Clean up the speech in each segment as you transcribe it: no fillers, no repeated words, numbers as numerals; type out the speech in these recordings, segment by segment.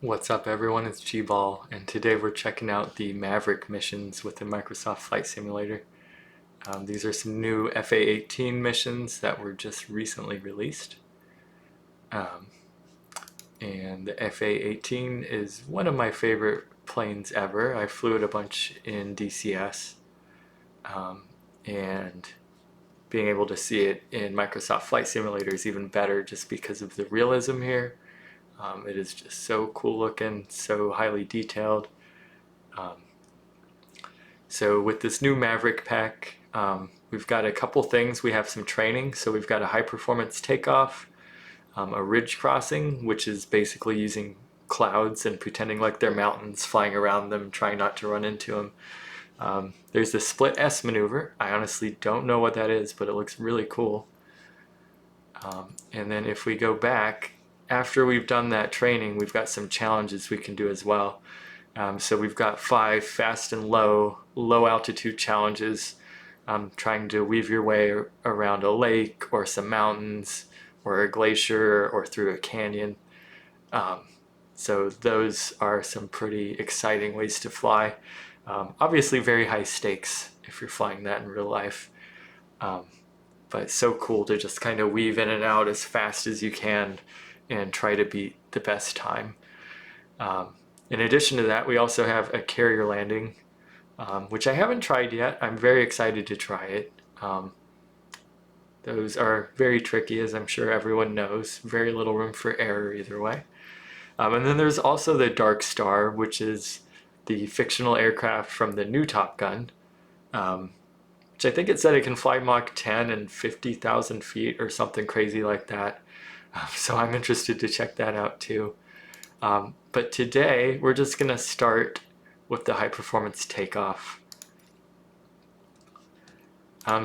What's up everyone, it's G-Ball, and today we're checking out the Maverick missions with the Microsoft Flight Simulator. These are some new A-18 missions that were just recently released. And the A-18 is one of my favorite planes ever. I flew it a bunch in DCS. And being able to see it in Microsoft Flight Simulator is even better just because of the realism here. It is just so cool looking, so highly detailed. So with this new Maverick pack, we've got a couple things. We have some training, so we've got a high performance takeoff, a ridge crossing, which is basically using clouds and pretending like they're mountains, flying around them, trying not to run into them. There's the split S maneuver. I honestly don't know what that is, but it looks really cool. And then if we go back, after we've done that training, we've got some challenges we can do as well. So we've got 5 fast and low altitude challenges, trying to weave your way around a lake or some mountains or a glacier or through a canyon. So those are some pretty exciting ways to fly. Obviously very high stakes if you're flying that in real life. But so cool to just kind of weave in and out as fast as you can and try to beat the best time. In addition to that, we also have a carrier landing, which I haven't tried yet. I'm very excited to try it. Those are very tricky, as I'm sure everyone knows. Very little room for error either way. And then there's also the Dark Star, which is the fictional aircraft from the new Top Gun, which I think it said it can fly Mach 10 and 50,000 feet or something crazy like that. So I'm interested to check that out too. But today we're just going to start with the high performance takeoff.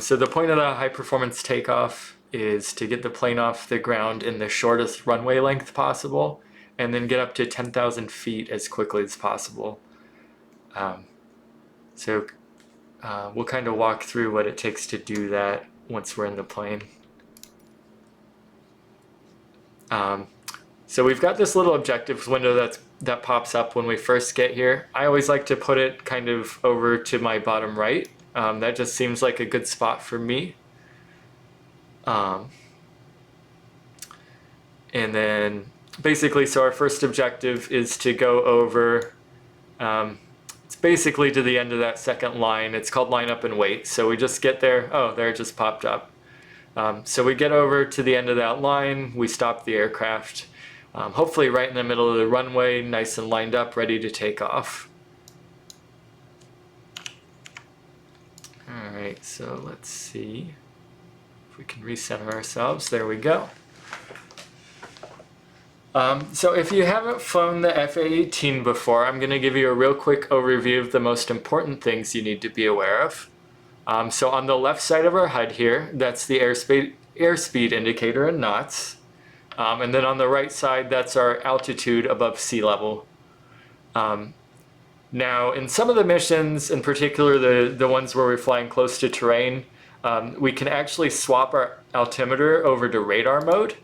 So the point of the high performance takeoff is to get the plane off the ground in the shortest runway length possible and then get up to 10,000 feet as quickly as possible. So we'll kind of walk through what it takes to do that once we're in the plane. So we've got this little objectives window that pops up when we first get here. I always like to put it kind of over to my bottom right. That just seems like a good spot for me. And then basically, so our first objective is to go over, it's basically to the end of that second line. It's called line up and wait. So we just get there. Oh, there it just popped up. So we get over to the end of that line, we stop the aircraft, hopefully right in the middle of the runway, nice and lined up, ready to take off. Alright, so let's see if we can recenter ourselves. There we go. So if you haven't flown the F-18 before, I'm going to give you a real quick overview of the most important things you need to be aware of. So on the left side of our HUD here, that's the airspeed indicator in knots. And then on the right side, that's our altitude above sea level. Now, in some of the missions, in particular the ones where we're flying close to terrain, we can actually swap our altimeter over to radar mode.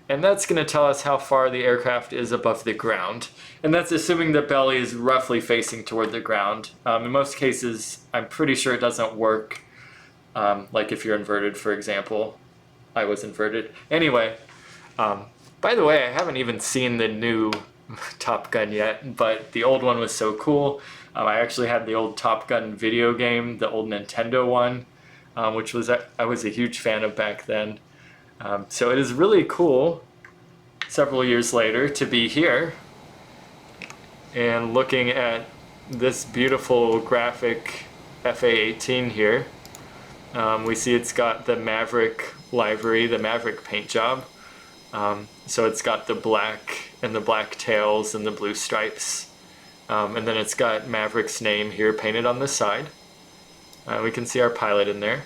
And that's going to tell us how far the aircraft is above the ground. And that's assuming the belly is roughly facing toward the ground. In most cases, I'm pretty sure it doesn't work. Like if you're inverted, for example. I was inverted. Anyway, by the way, I haven't even seen the new Top Gun yet, but the old one was so cool. I actually had the old Top Gun video game, the old Nintendo one, which I was a huge fan of back then. So it is really cool, several years later, to be here and looking at this beautiful graphic F-18 here. We see it's got the Maverick livery, the Maverick paint job. So it's got the black and the black tails and the blue stripes. And then it's got Maverick's name here painted on the side. We can see our pilot in there.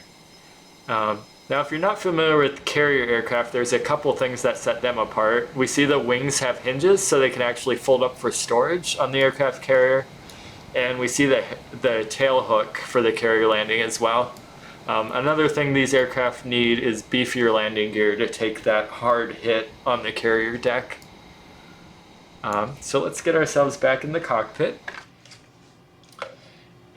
Now, if you're not familiar with carrier aircraft, there's a couple things that set them apart. We see the wings have hinges, so they can actually fold up for storage on the aircraft carrier. And we see the tail hook for the carrier landing as well. Another thing these aircraft need is beefier landing gear to take that hard hit on the carrier deck. So let's get ourselves back in the cockpit.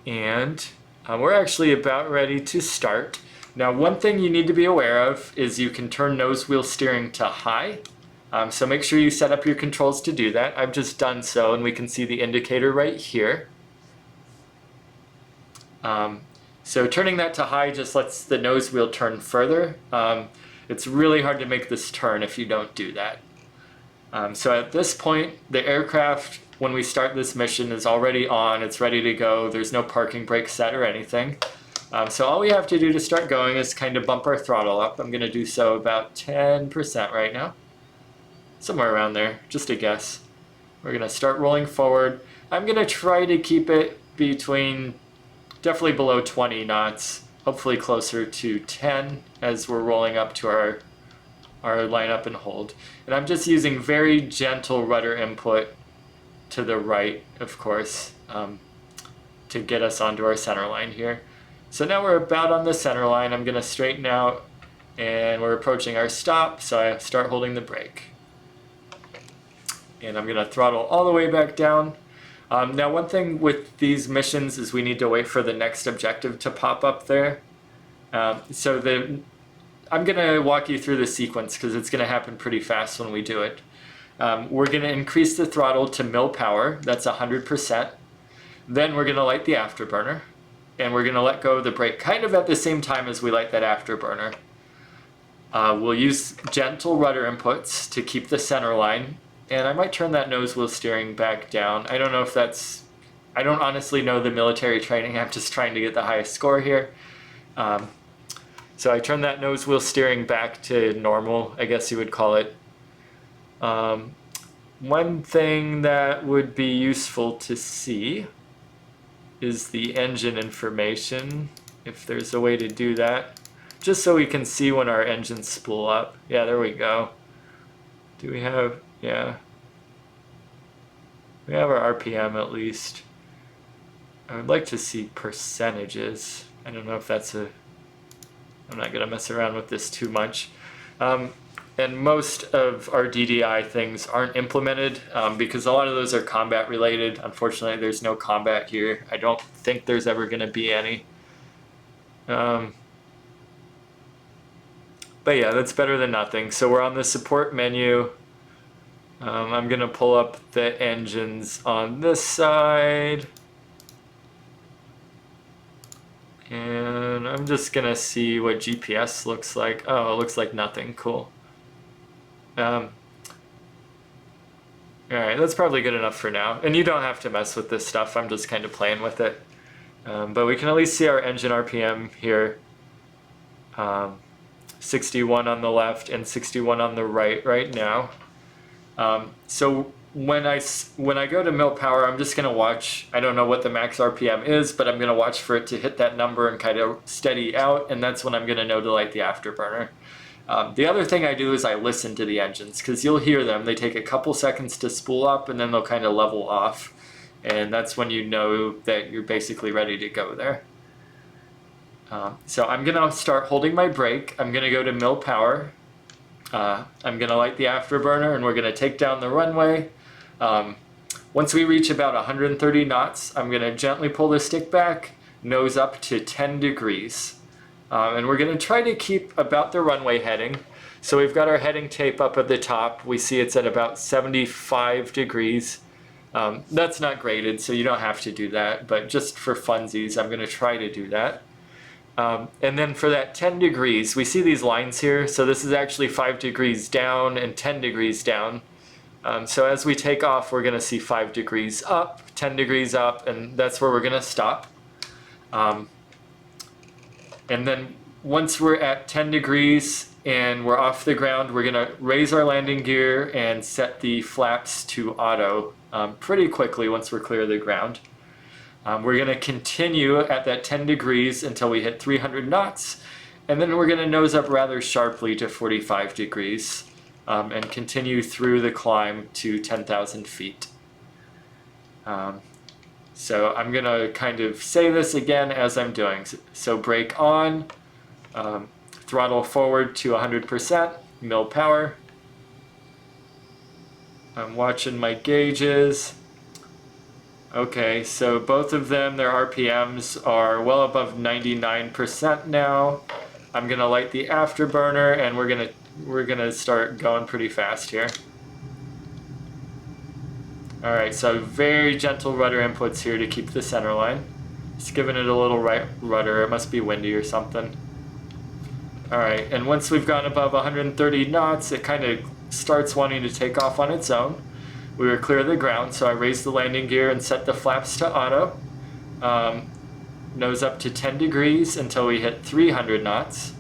And we're actually about ready to start. Now, one thing you need to be aware of is you can turn nose wheel steering to high. So make sure you set up your controls to do that. I've just done so, and we can see the indicator right here. So turning that to high just lets the nose wheel turn further. It's really hard to make this turn if you don't do that. So at this point, the aircraft, when we start this mission, is already on. It's ready to go. There's no parking brake set or anything. So all we have to do to start going is kind of bump our throttle up. I'm going to do so about 10% right now. Somewhere around there, just a guess. We're going to start rolling forward. I'm going to try to keep it between definitely below 20 knots, hopefully closer to 10 as we're rolling up to our lineup and hold. And I'm just using very gentle rudder input to the right, of course, to get us onto our center line here. So now we're about on the center line. I'm going to straighten out, and we're approaching our stop, so I start holding the brake. And I'm going to throttle all the way back down. Now, one thing with these missions is we need to wait for the next objective to pop up there. I'm going to walk you through the sequence because it's going to happen pretty fast when we do it. We're going to increase the throttle to mill power. That's 100%. Then we're going to light the afterburner. And we're going to let go of the brake kind of at the same time as we light that afterburner. We'll use gentle rudder inputs to keep the center line. And I might turn that nose wheel steering back down. I don't know if that's... I don't honestly know the military training. I'm just trying to get the highest score here. So I turn that nose wheel steering back to normal, I guess you would call it. One thing that would be useful to see is the engine information, if there's a way to do that. Just so we can see when our engines spool up. Yeah, there we go. Do we have... yeah. We have our RPM at least. I would like to see percentages. I don't know if that's a... I'm not going to mess around with this too much. And most of our DDI things aren't implemented because a lot of those are combat related. Unfortunately, there's no combat here. I don't think there's ever going to be any. But yeah, that's better than nothing. So we're on the support menu. I'm going to pull up the engines on this side. And I'm just going to see what GPS looks like. Oh, it looks like nothing. Cool. Alright, that's probably good enough for now. And you don't have to mess with this stuff. I'm just kind of playing with it. But we can at least see our engine RPM here. 61 on the left and 61 on the right now. So when I go to mill power, I'm just going to watch. I don't know what the max RPM is, but I'm going to watch for it to hit that number and kind of steady out, and that's when I'm going to know to light the afterburner. The other thing I do is I listen to the engines, because you'll hear them. They take a couple seconds to spool up, and then they'll kind of level off, and that's when you know that you're basically ready to go there. So I'm going to start holding my brake. I'm going to go to mill power. I'm going to light the afterburner, and we're going to take down the runway. Once we reach about 130 knots, I'm going to gently pull the stick back, nose up to 10 degrees. And we're going to try to keep about the runway heading. So we've got our heading tape up at the top. We see it's at about 75 degrees. That's not graded, so you don't have to do that. But just for funsies, I'm going to try to do that. And then for that 10 degrees, we see these lines here. So this is actually 5 degrees down and 10 degrees down. So as we take off, we're going to see 5 degrees up, 10 degrees up, and that's where we're going to stop. And then once we're at 10 degrees and we're off the ground, we're going to raise our landing gear and set the flaps to auto pretty quickly once we're clear of the ground. We're going to continue at that 10 degrees until we hit 300 knots, and then we're going to nose up rather sharply to 45 degrees and continue through the climb to 10,000 feet. So I'm going to kind of say this again as I'm doing. So brake on, throttle forward to 100%, mill power. I'm watching my gauges. Okay, so both of them, their RPMs are well above 99% now. I'm gonna light the afterburner and we're gonna start going pretty fast here. All right, so very gentle rudder inputs here to keep the center line. Just giving it a little right rudder. It must be windy or something. All right, and once we've gone above 130 knots, it kind of starts wanting to take off on its own. We were clear of the ground, so I raised the landing gear and set the flaps to auto. Nose up to 10 degrees until we hit 300 knots.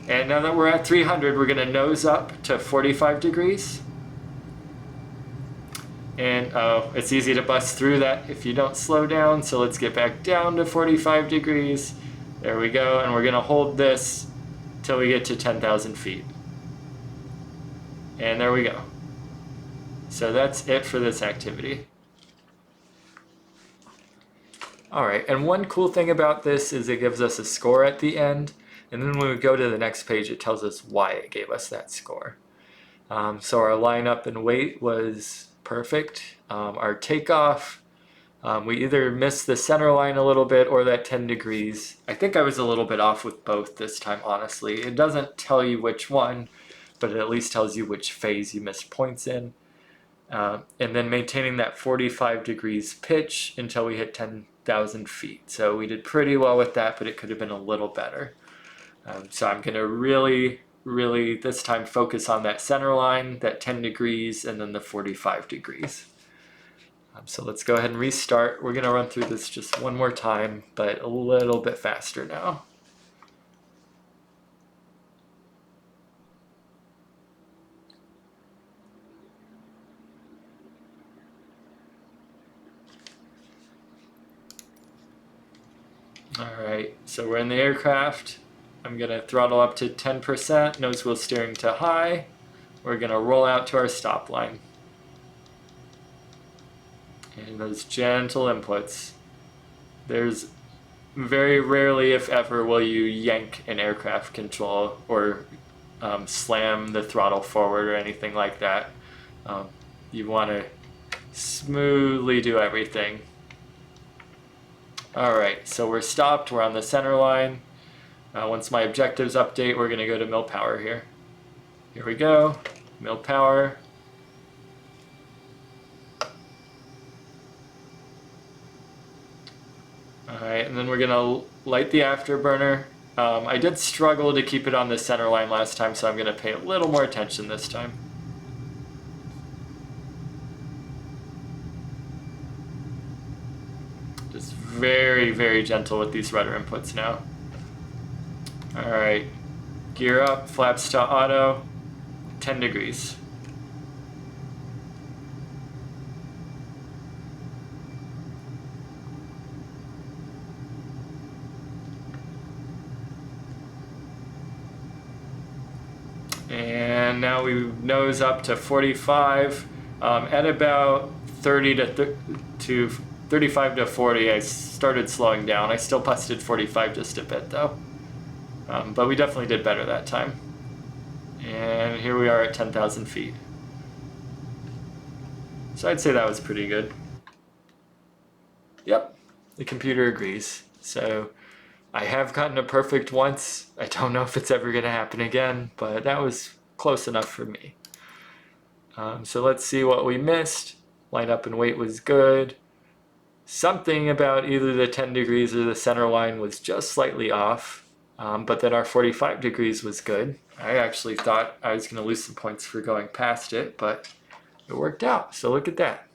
And now that we're at 300, we're gonna nose up to 45 degrees. And it's easy to bust through that if you don't slow down, so let's get back down to 45 degrees. There we go, and we're gonna hold this till we get to 10,000 feet. And there we go. So that's it for this activity. All right, and one cool thing about this is it gives us a score at the end, and then when we go to the next page, it tells us why it gave us that score. So our lineup and weight was perfect. Our takeoff, we either missed the center line a little bit or that 10 degrees. I think I was a little bit off with both this time, honestly. It doesn't tell you which one, but it at least tells you which phase you missed points in. And then maintaining that 45 degrees pitch until we hit 10,000 feet. So we did pretty well with that, but it could have been a little better. So I'm going to really this time focus on that center line, that 10 degrees, and then the 45 degrees. So let's go ahead and restart. We're going to run through this just one more time, but a little bit faster now. Alright, so we're in the aircraft. I'm going to throttle up to 10%, nose wheel steering to high. We're going to roll out to our stop line. And those gentle inputs. There's very rarely, if ever, will you yank an aircraft control or slam the throttle forward or anything like that. You want to smoothly do everything. Alright, so we're stopped, we're on the center line. Once my objectives update, we're going to go to mill power here. Here we go, mill power. Alright, and then we're going to light the afterburner. I did struggle to keep it on the center line last time, so I'm going to pay a little more attention this time. Just very gentle with these rudder inputs now. Alright, gear up, flaps to auto, 10 degrees. And now we nose up to 45. At about 30 to 35 to 40, I started slowing down. I still busted 45 just a bit though. But we definitely did better that time. And here we are at 10,000 feet. So I'd say that was pretty good. Yep, the computer agrees. So I have gotten a perfect once. I don't know if it's ever going to happen again, but that was close enough for me. So let's see what we missed. Lineup and weight was good. Something about either the 10 degrees or the center line was just slightly off. But then our 45 degrees was good. I actually thought I was going to lose some points for going past it, but it worked out. So look at that.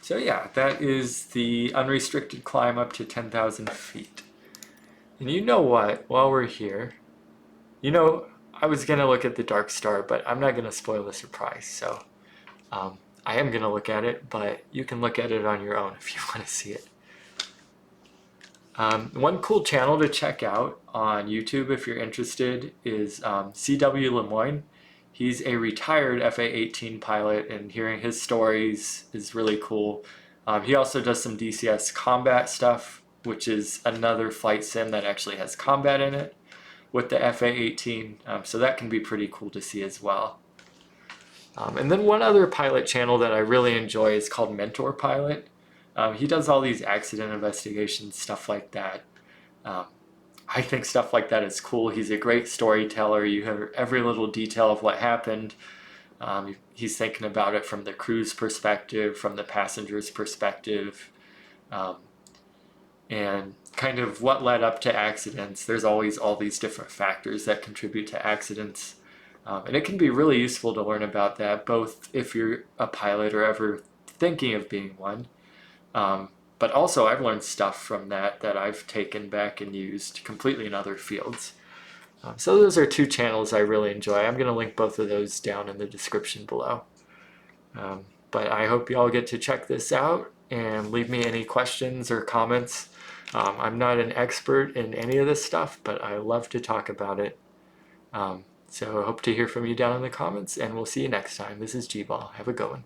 So yeah, that is the unrestricted climb up to 10,000 feet. And you know what, while we're here, you know, I was going to look at the Dark Star, but I'm not going to spoil the surprise. So I am going to look at it, but you can look at it on your own if you want to see it. One cool channel to check out on YouTube if you're interested is CW Lemoyne. He's a retired FA-18 pilot, and hearing his stories is really cool. He also does some DCS combat stuff, which is another flight sim that actually has combat in it. with the FA-18, so that can be pretty cool to see as well. And then one other pilot channel that I really enjoy is called Mentor Pilot. He does all these accident investigations, stuff like that. I think stuff like that is cool. He's a great storyteller. You hear every little detail of what happened. He's thinking about it from the crew's perspective, from the passenger's perspective, and kind of what led up to accidents. There's always all these different factors that contribute to accidents. And it can be really useful to learn about that, both if you're a pilot or ever thinking of being one. But also I've learned stuff from that I've taken back and used completely in other fields. So those are two channels I really enjoy. I'm going to link both of those down in the description below. But I hope you all get to check this out and leave me any questions or comments. I'm not an expert in any of this stuff, but I love to talk about it. So I hope to hear from you down in the comments, and we'll see you next time. This is G-Ball. Have a good one.